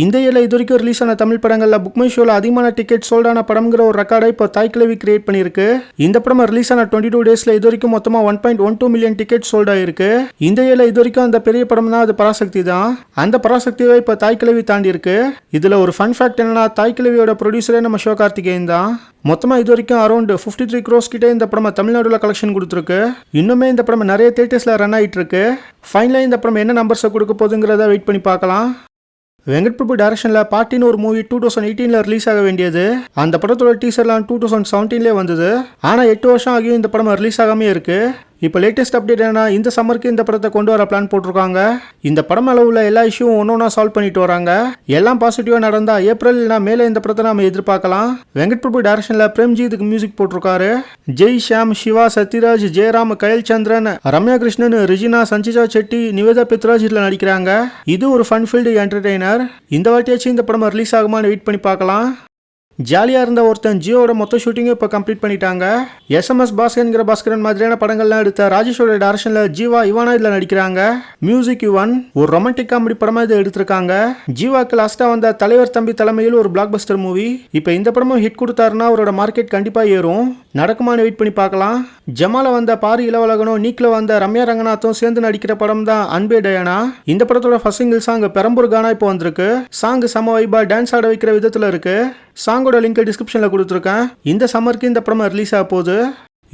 இந்த இயர்ல இது வரைக்கும் ரிலீஸ் ஆன தமிழ் படங்கள்ல புக் மை ஷோல அதிகமான டிக்கெட் சோல்ட் ஆன படம்ங்கிற ஒரு ரெக்கார்டை இப்போ தாய் கிழவி கிரியேட் பண்ணிருக்கு. இந்த படம் ரிலீஸ் ஆன 22 டேஸ்ல இது வரைக்கும் மொத்தமா 1.12 மில்லியன் டிக்கெட் சோல்ட் ஆயிருக்கு. இந்த இயர்ல இது வரைக்கும் அந்த பெரிய படம்னா அது பராசக்தி தான். அந்த பராசக்தியை இப்போ தாய் கிழவி தாண்டி இருக்கு. இதுல ஒரு ஃபன் ஃபேக்ட் என்னன்னா, தாய் கிழவியோட ப்ரொடியூசரே நம்ம சிவகார்த்திகேயன் தான். மொத்தமா இது வரைக்கும் அரௌண்ட் 53 crores கிட்டே இந்த படம் தமிழ்நாடுல கலெக்ஷன் கொடுத்துருக்கு. இன்னுமே இந்த படம் நிறைய தியேட்டர்ஸ்ல ரன் ஆயிட்டு இருக்கு. ஃபைனலா இந்த படம் என்ன நம்பர்ஸை கொடுக்க போகுதுங்கிறத வெயிட் பண்ணி பார்க்கலாம். வெங்கட் பிரபு டைரக்ஷன்ல பார்ட்டின்னு ஒரு மூவி 2018ல ரிலீஸ் ஆக வேண்டியது. அந்த படத்தோட டீசர்லாம் 2017லே வந்தது. ஆனா 8 வருஷம் ஆகியும் இந்த படம் ரிலீஸ் ஆகாமே இருக்கு. இப்போ லேட்டஸ்ட் அப்டேட் என்னன்னா, இந்த சம்மருக்கு இந்த படத்தை கொண்டு வர பிளான் போட்டிருக்காங்க. இந்த படம் அளவுல எல்லா இஷ்யூவும் ஒன்னொன்னா சால்வ் பண்ணிட்டு வராங்க. எல்லாம் பாசிட்டிவா நடந்தா ஏப்ரல் மேல இந்த படத்தை நாம எதிர்பார்க்கலாம். வெங்கட் பிரபு டைரக்ஷன்ல பிரேம்ஜி இதுக்கு மியூசிக் போட்டிருக்காரு. ஜெய் ஷாம், சிவா, சத்யராஜ், ஜெயராம், கயல் சந்திரன், ரம்யா கிருஷ்ணன், ரிஜினா, சஞ்சிதா செட்டி, நிவேதா பெத்ராஜ் இதுல நடிக்கிறாங்க. இது ஒரு ஃபன் ஃபீல்டு என்டர்டெய்னர். இந்த வாட்டியாச்சும் இந்த படம் ரிலீஸ் ஆகுமான்னு வெயிட் பண்ணி பார்க்கலாம். ஜாலியா இருந்த ஒருத்தன் ஜியோட மொத்த ஷூட்டிங்கும் இப்போ கம்ப்ளீட் பண்ணிட்டாங்க. எஸ்எம்எஸ் பாஸ்கர்ங்கிற பாஸ்கரன் மாதிரியான படங்கள்லாம் எடுத்த ராஜேஷோட டைரக்ஷன்ல ஜீவா, இவானா இதுல நடிக்கிறாங்க. மியூசிக் யுவன். ஒரு ரொமான்டிக் காமெடி படமா இதை எடுத்திருக்காங்க. ஜீவாக்கு லாஸ்டா வந்த தலைவர் தம்பி தலைமையில் ஒரு பிளாக் பஸ்டர் மூவி. இப்போ இந்த படமும் ஹிட் கொடுத்தாருன்னா அவரோட மார்க்கெட் கண்டிப்பா ஏறும். நடக்குமான்னு வெயிட் பண்ணி பார்க்கலாம். ஜமால வந்த பாரி இளவலகனும், நீக்ல வந்த ரம்யா ரங்கநாத்தும் சேர்ந்து நடிக்கிற படம் தான் அன்பே டயானா. இந்த படத்தோட ஃபர்ஸ்ட் சிங்கிள் சாங் பெரம்பூர் கானா இப்போ வந்திருக்கு. சாங் சம வைபா டான்ஸ் ஆட வைக்கிற விதத்துல இருக்கு. சாங்கோட லிங்க் டிஸ்கிரிப்ஷன்ல கொடுத்துருக்கேன். இந்த சம்மருக்கு இந்த படம் ரிலீஸ் ஆக போகுது.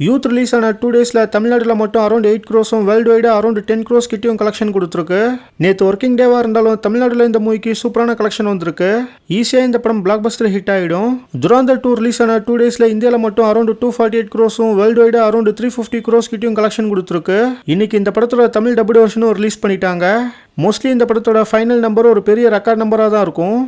யூத் ரிலீஸ் ஆன 2 டேஸ்ல தமிழ்நாட்டில் மட்டும் around 8 crores, world wide around 10 crores கிட்டையும் கலெக்ஷன் கொடுத்துருக்கு. நேற்று ஒர்க்கிங் டேவா இருந்தாலும் தமிழ்நாட்டில் இந்த மூவிக்கு சூப்பரான கலெக்ஷன் வந்திருக்கு. ஈஸியா இந்த படம் பிளாக் பஸ்டர் ஹிட் ஆயிடும். துராந்தர் 2 ரிலீஸ் ஆன 2 டேஸ்ல இந்தியாவில் மட்டும் around 248 crores, world wide around 350 crores கிட்டையும் கலெக்ஷன் கொடுத்துருக்கு. இன்னைக்கு இந்த படத்தோட தமிழ் டபுள் வெர்ஷனும் ரிலீஸ் பண்ணிட்டாங்க. மோஸ்ட்லி இந்த படத்தோட ஃபைனல் நம்பர் ஒரு பெரிய ரெக்கார்ட் நம்பரா தான் இருக்கும்.